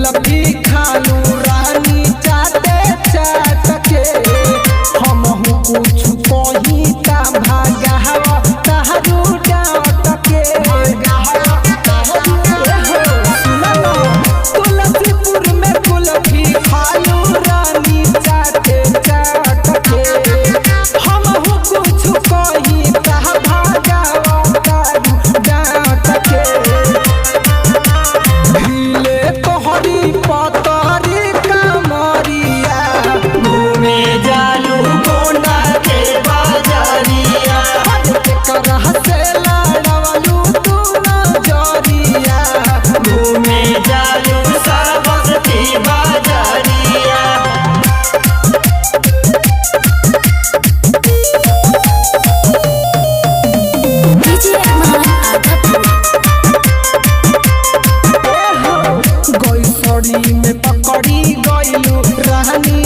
कुल्फी खालू रानी चाटे चाट के हमहू कुछ कही ता भागावा तारू डाट के तुलसीपुर में कुल्फी खालू रानी चाटे चाट के हमहू कुछ कही ता भागावा तारू डाट के ढीले तोहरी पतरी कमरिया घूमे जालू गोंडा के बाजारिया करह से लड़वलू तू नजरिया घूमे जालू सरस्वती बाजारिया। गई में पकड़ी गईलू रानी